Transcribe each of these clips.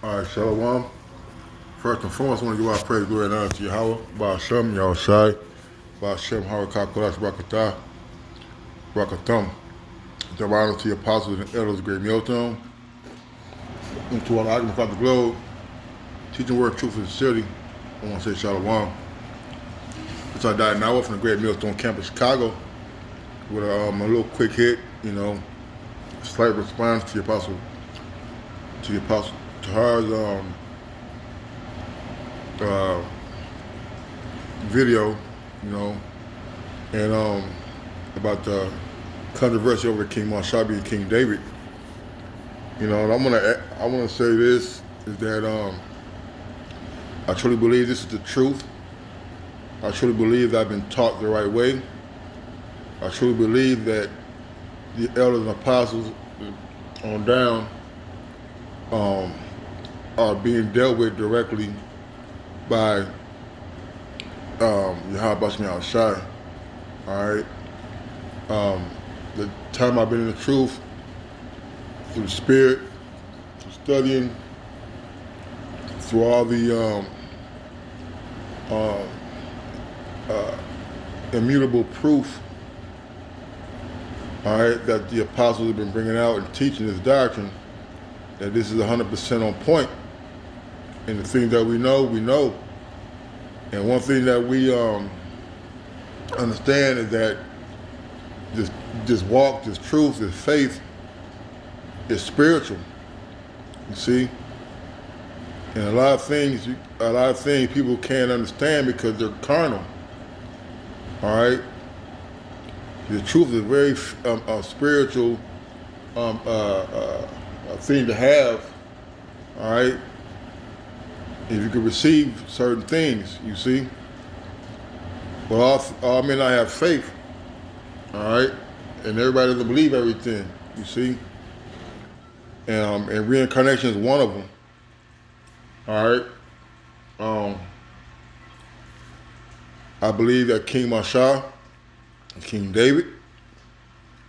All right, Shalom. First and foremost, I want to give our praise, glory, and honor to Yahweh, Ba'ashem, Yahushai, Ba'ashem, Harakah, Kodash, Barakatah, Barakatham. Give honor to the apostles and elders of Great Milltown, and to all the arguments about the globe, teaching word, truth, and sincerity. I want to say Shalom. Since I died now from the Great Millstone campus, Chicago, with a little quick hit, slight response to the apostle, to her video, and about the controversy over King Marshabi and King David. And I want to say this is that I truly believe this is the truth. I truly believe that I've been taught the right way. I truly believe that the elders and apostles on down are being dealt with directly by Yahweh Shai. All right. The time I've been in the truth, through the Spirit, through studying, through all the immutable proof, all right, that the apostles have been bringing out and teaching this doctrine, that this is 100% on point. And the things that we know, we know. And one thing that we understand is that this walk, this truth, this faith is spiritual. You see? And a lot of things people can't understand because they're carnal. All right? The truth is very spiritual thing to have. All right? If you can receive certain things, you see. But all men not have faith. All right? And everybody doesn't believe everything, you see. And reincarnation is one of them. All right? I believe that King Mashah and King David,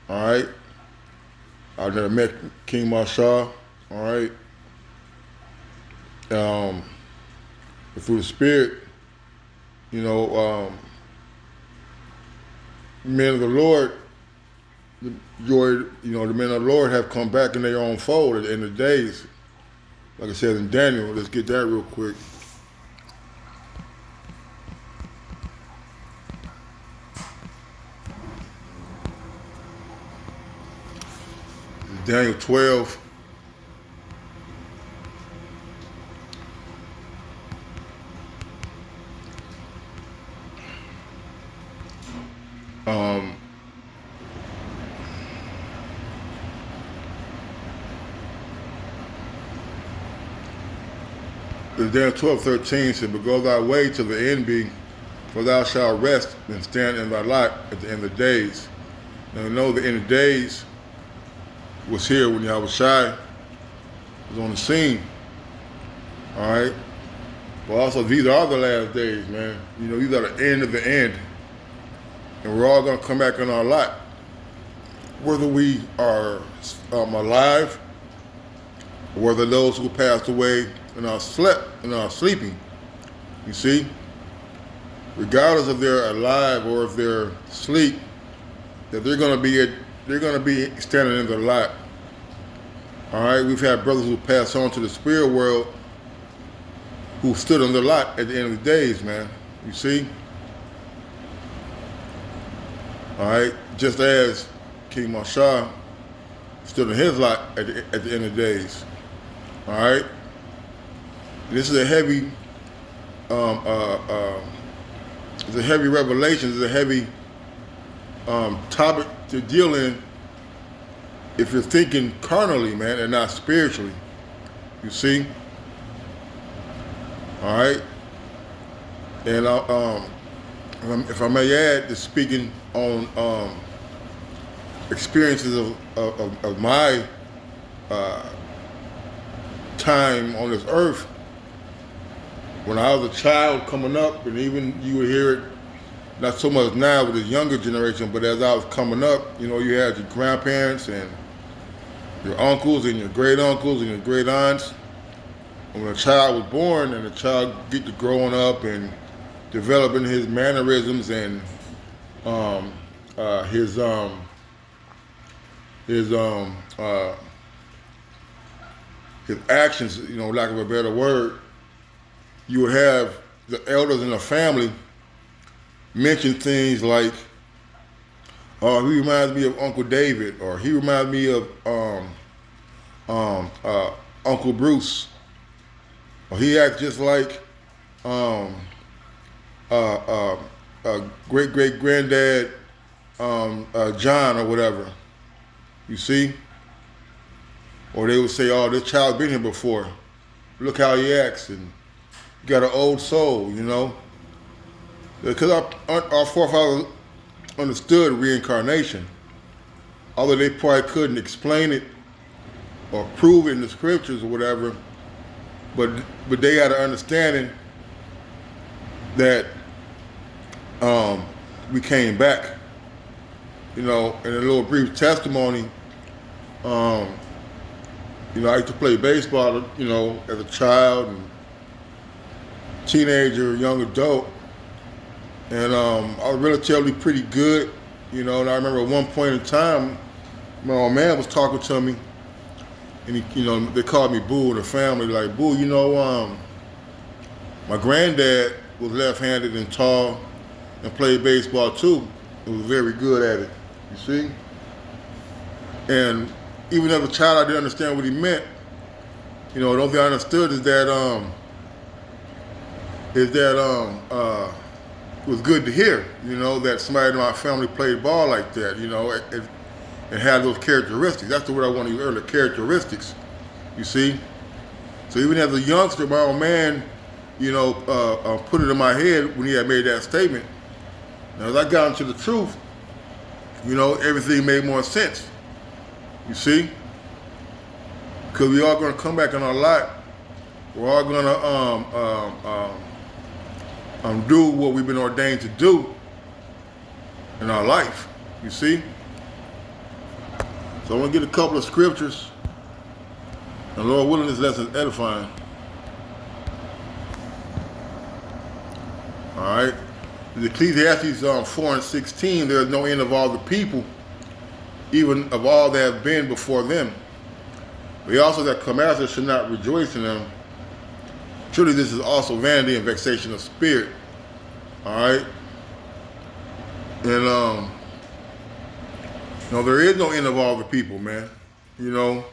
all right? I've never met King Mashah, all right? But through the Spirit, men of the Lord, the men of the Lord have come back in their own fold at the end of the days. Like I said in Daniel, let's get that real quick. Daniel 12. Daniel 12:13 said, "But go thy way to the end be, for thou shalt rest and stand in thy lot at the end of the days." Now we know the end of days was here when Yahweh Shai was on the scene. All right? But also these are the last days, man. These are the end of the end. And we're all going to come back in our lot. Whether we are alive, or whether those who passed away and are sleeping. You see? Regardless if they're alive or if they're asleep, that they're gonna be standing in the lot. All right, we've had brothers who passed on to the spirit world who stood in the lot at the end of the days, man. You see? All right, just as King Mashah stood in his lot at the end of the days. All right. This is a heavy, it's a heavy revelation. It's a heavy topic to deal in if you're thinking carnally, man, and not spiritually. You see? All right. And if I may add, just speaking on experiences of my time on this earth. When I was a child coming up, and even you would hear it, not so much now with the younger generation, but as I was coming up, you had your grandparents and your uncles and your great uncles and your great aunts, when a child was born and the child get to growing up and developing his mannerisms and um, uh, his um, his um, uh, his actions, lack of a better word, you would have the elders in the family mention things like, "Oh, he reminds me of Uncle David," or "He reminds me of Uncle Bruce," or "He acts just like um, great great granddad John," or whatever. You see? Or they would say, "Oh, this child's been here before. Look how he acts, and got an old soul," Because our forefathers understood reincarnation, although they probably couldn't explain it or prove it in the scriptures or whatever. But they had an understanding that we came back. In a little brief testimony, I used to play baseball, as a child and teenager, young adult, and I was relatively pretty good, And I remember at one point in time, my old man was talking to me, and they called me Boo in the family, like, "Boo, my granddad was left-handed and tall, and played baseball too. He was very good at it. You see?" And even as a child, I didn't understand what he meant. The only thing I understood is that it was good to hear, that somebody in my family played ball like that, and had those characteristics. That's the word I want to use earlier, characteristics. You see? So even as a youngster, my old man, put it in my head when he had made that statement. Now, as I got into the truth, everything made more sense. You see? Because we all going to come back in our life. We're all going to do what we've been ordained to do in our life. You see? So I want to get a couple of scriptures. And Lord willing, this lesson is edifying. All right. In Ecclesiastes 4:16, there is no end of all the people, even of all that have been before them. But he also that come after should not rejoice in them. Truly this is also vanity and vexation of spirit. All right? And, there is no end of all the people, man. The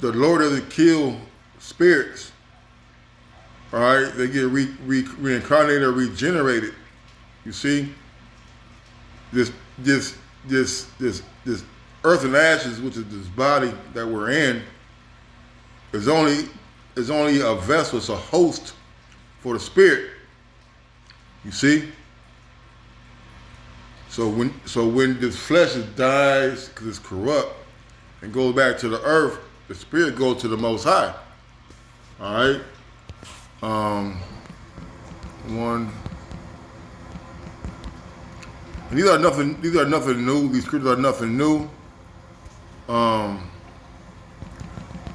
Lord doesn't kill spirits. All right? They get reincarnated or regenerated. You see? This earth and ashes, which is this body that we're in, is only a vessel, it's a host for the spirit. You see? So when this flesh dies because it's corrupt and goes back to the earth, the spirit goes to the Most High. All right? And these are nothing new. These scriptures are nothing new.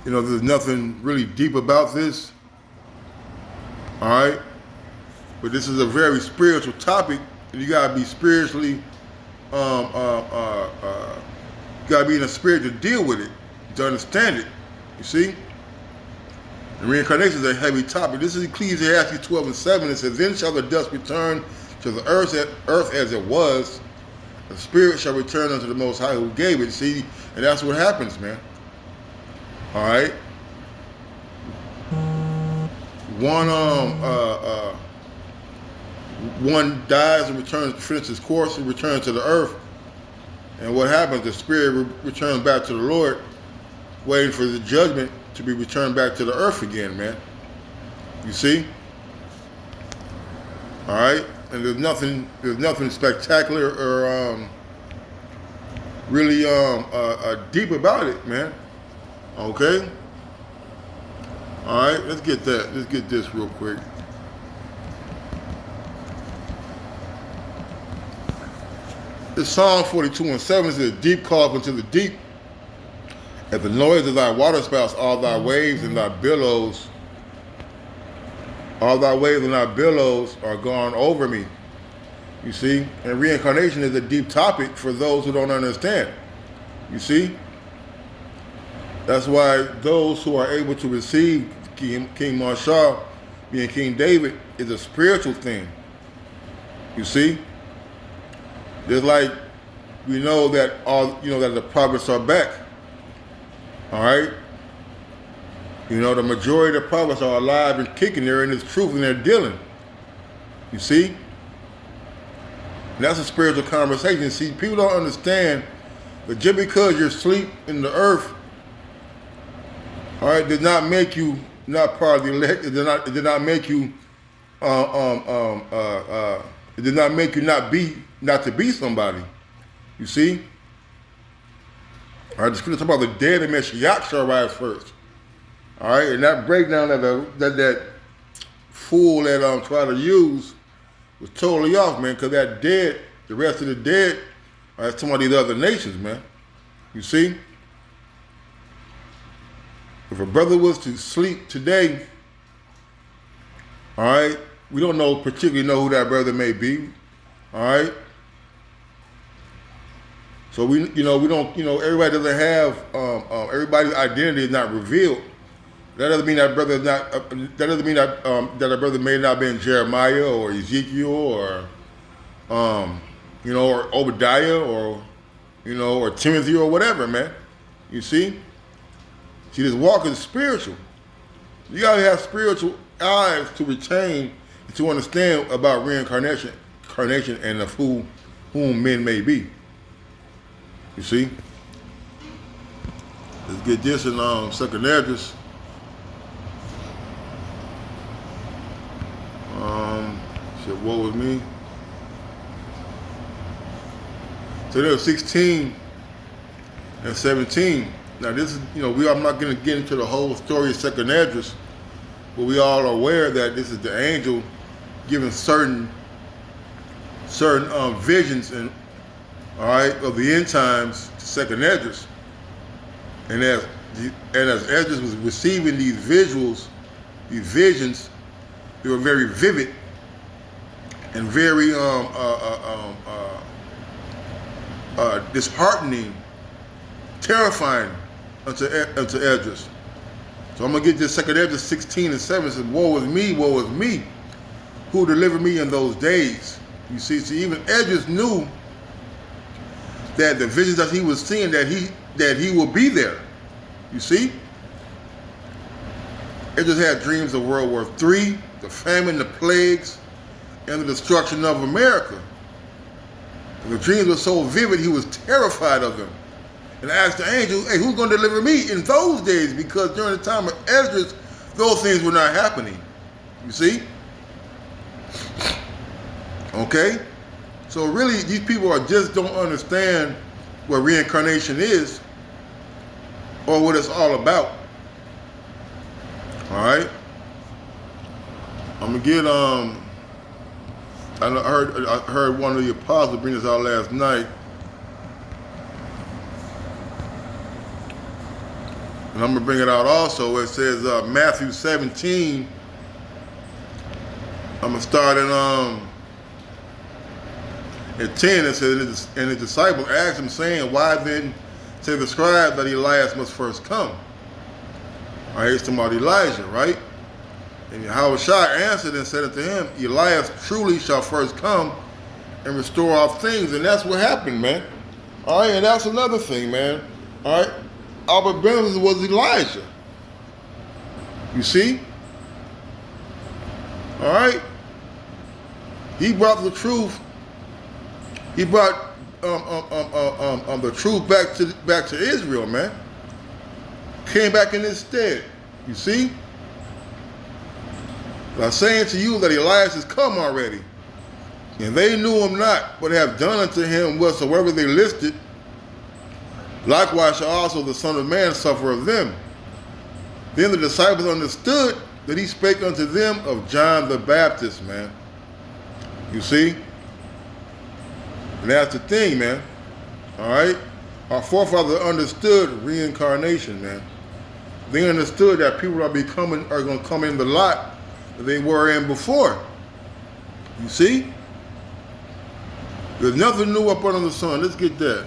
There's nothing really deep about this. All right? But this is a very spiritual topic, and you gotta be spiritually, you gotta be in a spirit to deal with it, to understand it. You see? And reincarnation is a heavy topic. This is Ecclesiastes 12:7. It says, "Then shall the dust return to the earth as it was. The spirit shall return unto the Most High who gave it." See, and that's what happens, man. All right. One dies and returns to finish his course and returns to the earth. And what happens? The spirit returns back to the Lord, waiting for the judgment to be returned back to the earth again, man. You see? All right. And there's nothing spectacular or really deep about it, man. Okay? All right, let's get that. Let's get this real quick. It's Psalm 42:7 says, "Deep calleth unto the deep, At the noise of thy waterspouts, all thy waves and thy billows, all thy waves and thy billows are gone over me. You see? And reincarnation is a deep topic for those who don't understand. You see? That's why those who are able to receive King Marshall being King David is a spiritual thing. You see? Just like we know that that the prophets are back. All right? You know, the majority of the prophets are alive and kicking. They're in this truth and they're dealing. You see? And that's a spiritual conversation. See, people don't understand that just because you're asleep in the earth, all right, did not make you not part of the elect. It did not make you it did not make you not to be somebody. You see? All right, the scripture talk about the dead and Mashiach shall rise first. All right, and that breakdown that fool that tried to use was totally off, man, because that dead, the rest of the dead, are some of these other nations, man. You see? If a brother was to sleep today, all right, we don't particularly know who that brother may be, all right? So we don't, everybody doesn't have, everybody's identity is not revealed. That doesn't mean that brother is not, that doesn't mean that a brother may not be in Jeremiah or Ezekiel or, or Obadiah or, or Timothy or whatever, man. You see? See, this walk is spiritual. You gotta have spiritual eyes to retain and to understand about reincarnation, and of whom men may be. You see? Let's get this in second address. Shit, what was me? So there was 16 and 17. Now this is, I'm not going to get into the whole story of second address, but we all are aware that this is the angel giving certain visions and of the end times to second address, and as Esdras was receiving these visions, they were very vivid and very disheartening, terrifying unto Esdras. So I'm gonna get this second Esdras 16 and 7. It says, woe is me, who delivered me in those days. You see, even Esdras knew that the visions that he was seeing, that he will be there. You see? Esdras had dreams of World War III, the famine, the plagues, and the destruction of America. And the dreams were so vivid, he was terrified of them. And asked the angel, hey, who's going to deliver me in those days? Because during the time of Esdras, those things were not happening. You see? Okay? So really, these people just don't understand what reincarnation is or what it's all about. All right? I'm going to get, I heard one of the apostles bring this out last night. And I'm going to bring it out also. It says Matthew 17. I'm going to start at 10. It says, and the disciples asked him, saying, why then say the scribes that Elias must first come? All right, it's talking about Elijah, right? And Yahushua answered and said unto him, Elias truly shall first come and restore all things. And that's what happened, man. All right, and that's another thing, man. All right, Albert Benjamin was Elijah. You see? All right? He brought the truth. He brought the truth back to Israel, man. Came back in his stead. You see? I'm saying to you that Elias has come already, and they knew him not, but have done unto him whatsoever they listed. Likewise shall also the Son of Man suffer of them. Then the disciples understood that he spake unto them of John the Baptist, man. You see? And that's the thing, man. All right? Our forefathers understood reincarnation, man. They understood that people are going to come in the lot that they were in before. You see? There's nothing new up under the sun. Let's get that.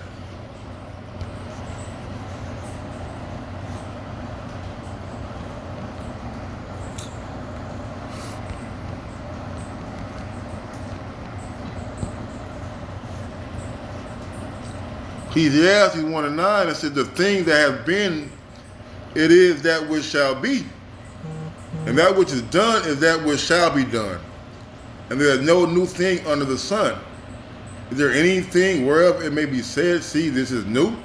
Ecclesiastes 1:9, it said, the thing that has been, it is that which shall be. And that which is done is that which shall be done. And there is no new thing under the sun. Is there anything whereof it may be said, see, this is new?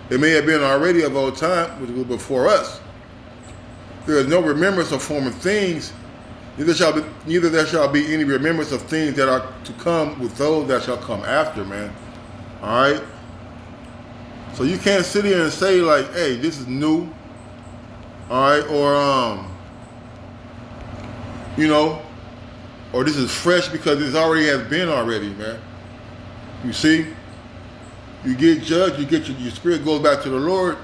It may have been already of old time, which was before us. There is no remembrance of former things, neither there shall be any remembrance of things that are to come with those that shall come after, man. All right? So you can't sit here and say like, hey, this is new. All right? Or, you know, or this is fresh because it already has been already, man. You see? You get judged, you get your spirit goes back to the Lord.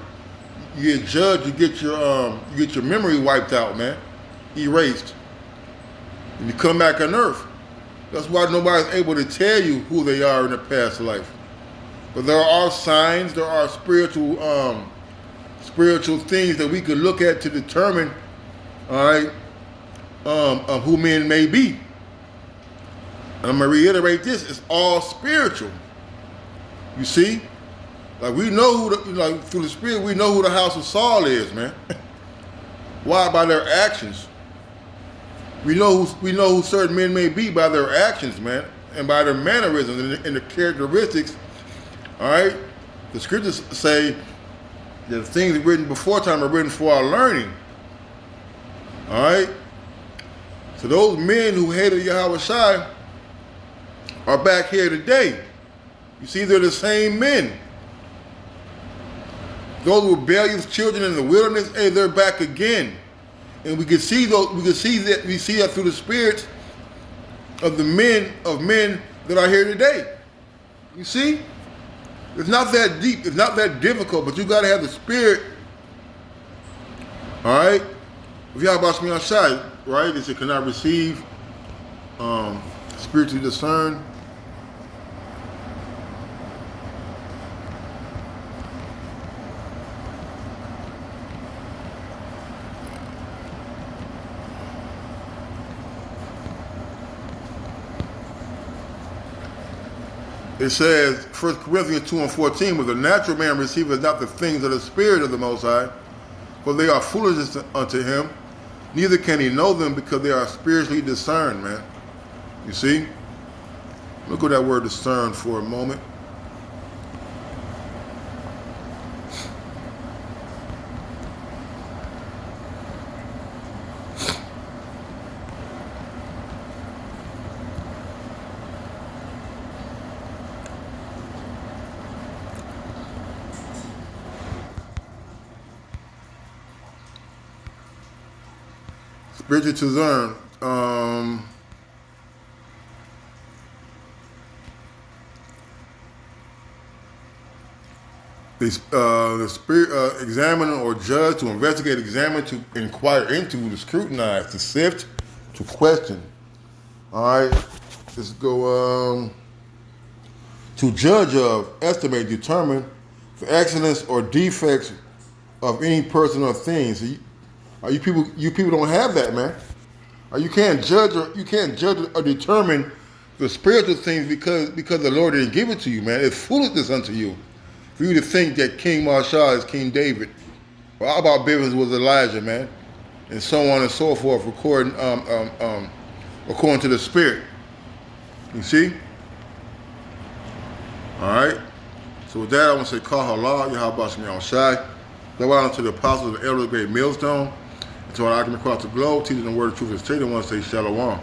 You get judged, you get your memory wiped out, man. Erased. And you come back on earth. That's why nobody's able to tell you who they are in their past life. But there are signs, there are spiritual things that we could look at to determine, all right, of who men may be. And I'm gonna reiterate this: it's all spiritual. You see, like we know who, through the Spirit, we know who the house of Saul is, man. Why? By their actions. We know who certain men may be by their actions, man, and by their mannerisms and the characteristics. All right, the scriptures say that things written before time are written for our learning. All right, so those men who hated Yahweh Shai are back here today. You see, they're the same men. Those rebellious children in the wilderness, hey, they're back again, and we can see those. We see that through the spirits of men that are here today. You see. It's not that deep. It's not that difficult, but you got to have the spirit. All right? If y'all about me on side, right? It said, cannot receive, spiritually discern. It says, 1 Corinthians 2:14, but the natural man receiveth not the things of the Spirit of the Most High, for they are foolishness unto him, neither can he know them because they are spiritually discerned, man. You see? Look at that word discern for a moment. Spiritual discern. The spirit examine or judge, to investigate, examine, to inquire into, to scrutinize, to sift, to question. All right, let's go. To judge of, estimate, determine the excellence or defects of any person or thing. So you people don't have that, man. You can't judge or determine the spiritual things because the Lord didn't give it to you, man. It's foolishness unto you for you to think that King Marshall is King David, or Abba Bivens was Elijah, man, and so on and so forth, according to the Spirit. You see? All right. So with that, I want to say, Carnal, Yahweh Shem Shai. That went on to the apostles of the elder great millstone, and to our argument across the globe, teaching the word of truth and straight. I want to say Shalom.